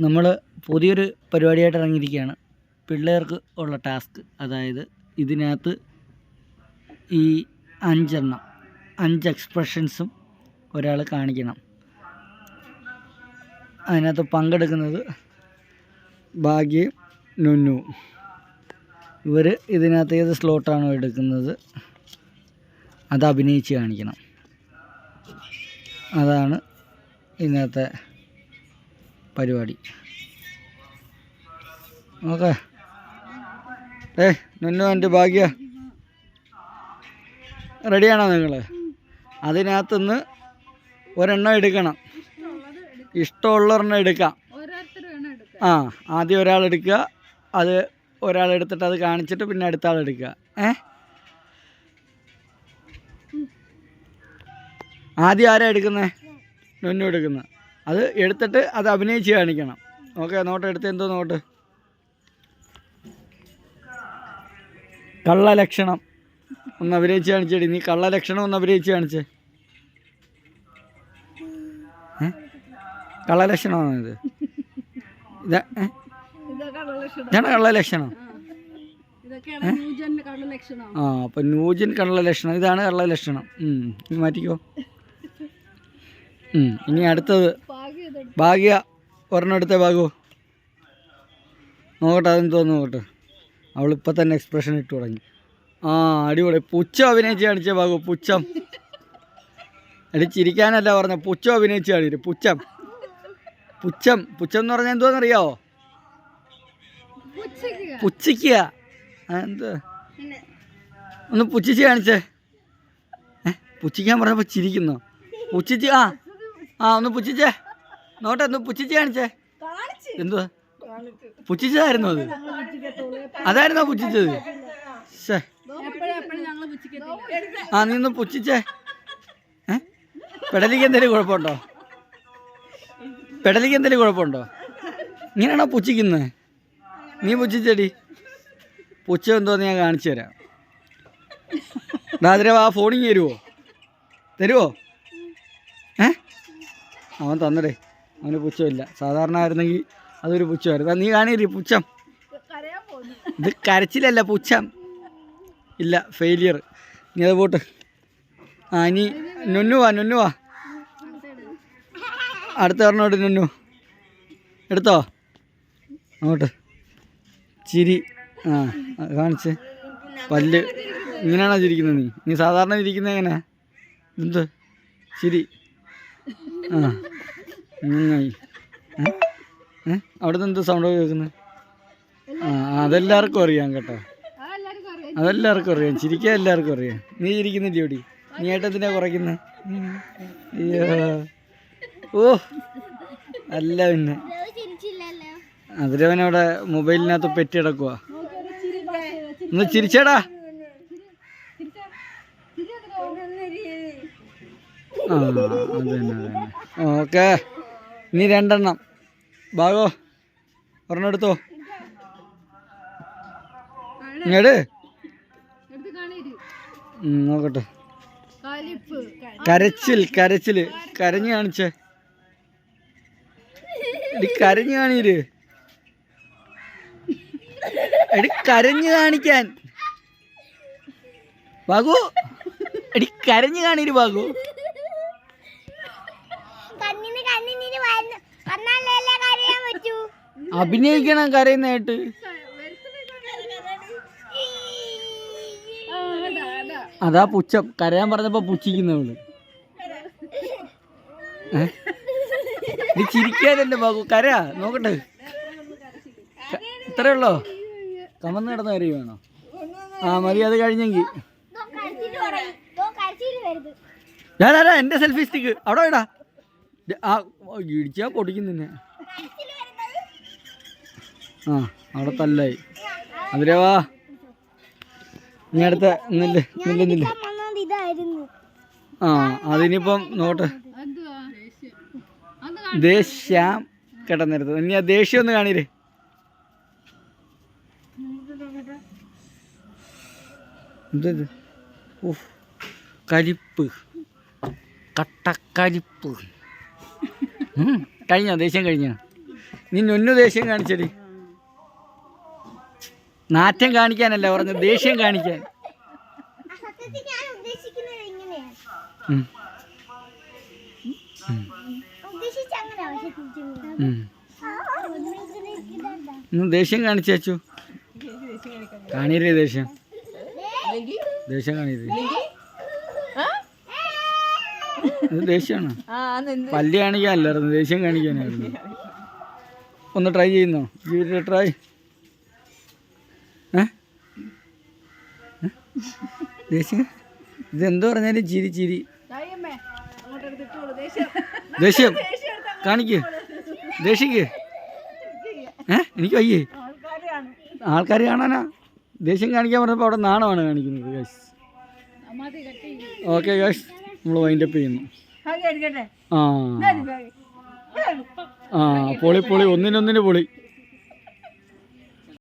നമ്മൾ പുതിയൊരു പരിപാടിയായിട്ട് ഇറങ്ങിയിരിക്കുകയാണ്. പിള്ളേർക്ക് ഉള്ള ടാസ്ക്. അതായത് ഇതിനകത്ത് ഈ 5 എക്സ്പ്രഷൻസും ഒരാൾ കാണിക്കണം. അതിനകത്ത് പങ്കെടുക്കുന്നത് ഭാഗ്യയും നുന്നു. ഇവർ ഇതിനകത്ത് ഏത് സ്ലോട്ടാണോ എടുക്കുന്നത് അത് അഭിനയിച്ച് കാണിക്കണം. അതാണ് ഇന്നത്തെ പരിപാടി. ഓക്കെ. നുന്നു എൻ്റെ ഭാഗ്യ റെഡിയാണോ നിങ്ങൾ? അതിനകത്തുനിന്ന് ഒരെണ്ണം എടുക്കണം. ഇഷ്ടമുള്ളൊരെണ്ണം എടുക്കാം. ആദ്യം ഒരാൾ എടുക്കുക. അത് ഒരാളെടുത്തിട്ട് അത് കാണിച്ചിട്ട് പിന്നെ അടുത്ത ആൾ എടുക്കുക. ആദ്യം ആരാ എടുക്കുന്നത്? നുന്നു എടുക്കുന്നത്. അത് എടുത്തിട്ട് അത് അഭിനയിച്ച് കാണിക്കണം. ഓക്കെ. നോട്ട് എടുത്ത് എന്തോ നോട്ട്? കള്ളലക്ഷണം ഒന്ന് അഭിനയിച്ച് കാണിച്ചേടി. നീ കള്ളലക്ഷണം ഒന്ന് അഭിനയിച്ച് കാണിച്ചേ. കള്ളലക്ഷണമാണോ ഇത്? ഇതാണ് കള്ളലക്ഷണം. അപ്പം ന്യൂജൻ കള്ളലക്ഷണം. ഇതാണ് കള്ളലക്ഷണം. ഇനി മാറ്റിക്കോ. ഇനി അടുത്തത് ഭാഗ്യ. ഒരെണ്ണം എടുത്തേ ഭാഗു. നോക്കട്ടെ അതെന്തോ നോക്കട്ടെ. അവളിപ്പോൾ തന്നെ എക്സ്പ്രഷൻ ഇട്ട് തുടങ്ങി. അടിപൊളി. പുച്ഛം അഭിനയിച്ച് കാണിച്ചേ ഭാഗു. പുച്ഛം. ചിരിക്കാനല്ല പറഞ്ഞ, പുച്ഛം അഭിനയിച്ച് കാണിച്ചു. പുച്ഛം പുച്ഛം പുച്ഛം എന്ന് പറഞ്ഞാൽ എന്തോന്നറിയാവോ? പുച്ഛിക്കുക. എന്ത്? ഒന്ന് പുച്ഛിച്ച് കാണിച്ചേ. പുച്ഛിക്കാൻ പറഞ്ഞപ്പോൾ ചിരിക്കുന്നോ? പുച്ഛിച്ച്. ഒന്ന് പുച്ഛിച്ചേ. നോട്ടെ ഒന്ന് പുച്ഛിച്ച് കാണിച്ചേ. എന്തുവാ പുച്ഛിച്ചതായിരുന്നു? അതായിരുന്നോ പുച്ഛിച്ചത്? നീ ഒന്ന് പുച്ഛിച്ചേ. പെടലിക്ക് എന്തെങ്കിലും കുഴപ്പമുണ്ടോ? ഇങ്ങനെയാണോ പുച്ഛിക്കുന്നത്? നീ പുച്ഛിച്ചടി. പുച്ഛം എന്തോന്ന് ഞാൻ കാണിച്ചു തരാം. രാത്രി ഫോണിങ് തരുമോ? അവൻ തന്നടേ. അവന് പുച്ഛമില്ല. സാധാരണ ആയിരുന്നെങ്കിൽ അതൊരു പുച്ഛമായിരുന്നു. നീ കാണില്ലേ പുച്ഛം? ഇത് കരച്ചിലല്ല, പുച്ഛം. ഇല്ല, ഫെയിലിയർ. നീ അത് പോട്ട്. ഇനി നുന്നു വാ. അടുത്ത പറഞ്ഞോട്ട് നുന്നു എടുത്തോ. അങ്ങോട്ട് ചിരി. കാണിച്ച്. പല്ല്. ഇങ്ങനെയാണോ ചിരിക്കുന്നത്? നീ സാധാരണ ചിരിക്കുന്നത് എങ്ങനെ? എന്ത് ചിരി? നന്നായി. അവിടെ നിന്ന് എന്ത് സൗണ്ട് കേൾക്കുന്നത്? അതെല്ലാവർക്കും അറിയാം കേട്ടോ. അതെല്ലാവർക്കും അറിയാം. ചിരിക്കാൻ എല്ലാവർക്കും അറിയാം. നീ ചിരിക്കുന്നില്ല ഇവിടെ. നീ ഏട്ടത്തിനാ കുറയ്ക്കുന്നത്? അല്ല പിന്നെ അതിരവനവിടെ മൊബൈലിനകത്ത് പെറ്റി കിടക്കുക. ഒന്ന് ചിരിച്ചേടാ. അതന്നെ. ഓക്കെ. ഇനി 2 ഭാഗോ. ഒരെണ്ണം എടുത്തോ. ഇങ്ങോട്ട് നോക്കട്ടെ. കരച്ചിൽ. കരഞ്ഞു കാണിച്ചേ. കരഞ്ഞു കാണിര്. കരഞ്ഞു കാണിക്കാൻ ബാഗു. കരഞ്ഞു കാണിര് ബാഗു. അഭിനയിക്കണം കരയുന്നതായിട്ട്. അതാ പുച്ഛം. കരയാൻ പറഞ്ഞപ്പോ പുച്ഛിക്കുന്നവള്. നീ ചിരിക്കാനല്ലേ ബാബു? കരയാ നോക്കട്ടെ. ഇത്രേ ഉള്ളോ? കമന്ന് കിടന്ന കരി വേണോ? മതി. അത് കഴിഞ്ഞെങ്കിൽ എന്റെ സെൽഫി സ്റ്റിക്ക് അവിടെ ഇടാ. ഇടിച്ചാ പൊടിക്കുന്നെ. അവിടെ തല്ലായി. അതിരവാ. നീ അടുത്ത നില്ല. അതിനിപ്പം നോട്ട്. ദേഷ്യം കിടന്നിരുന്നത്. ഇനി ആ ദേഷ്യം ഒന്ന് കാണിരേ. എന്തത്? കരിപ്പ്. കട്ടക്കരിപ്പ്. കഴിഞ്ഞോ? ദേഷ്യം കഴിഞ്ഞോ? നീ നൊന്നു ദേഷ്യം കാണിച്ചടി. നാറ്റം കാണിക്കാനല്ല പറഞ്ഞത്, ദേഷ്യം കാണിക്കാൻ. ദേഷ്യം കാണിച്ചു കാണിരേ ദേഷ്യം കാണിരേ. ഇത് ദേഷ്യമാണ്. പല്ല് കാണിക്കാനല്ലായിരുന്നു, ദേഷ്യം കാണിക്കാനായിരുന്നു. ഒന്ന് ട്രൈ ചെയ്യുന്നോ? ജീവിതത്തിൽ ട്രൈ. ദേഷ്യം ഇതെന്തോ പറഞ്ഞാലും ചിരി ചിരി. ദേഷ്യം കാണിക്ക്, ദേഷ്യക്ക്. എനിക്ക് വയ്യേ, ആൾക്കാർ കാണാനാ ദേഷ്യം കാണിക്കാൻ പറഞ്ഞപ്പോൾ അവിടെ നാണമാണ് കാണിക്കുന്നത്. ഗൈസ് ഓക്കെ ഗൈസ്, നമ്മൾ വൈൻഡപ്പ് ചെയ്യുന്നു. ആ പൊളി പൊളി, ഒന്നിനൊന്നിന് പൊളി.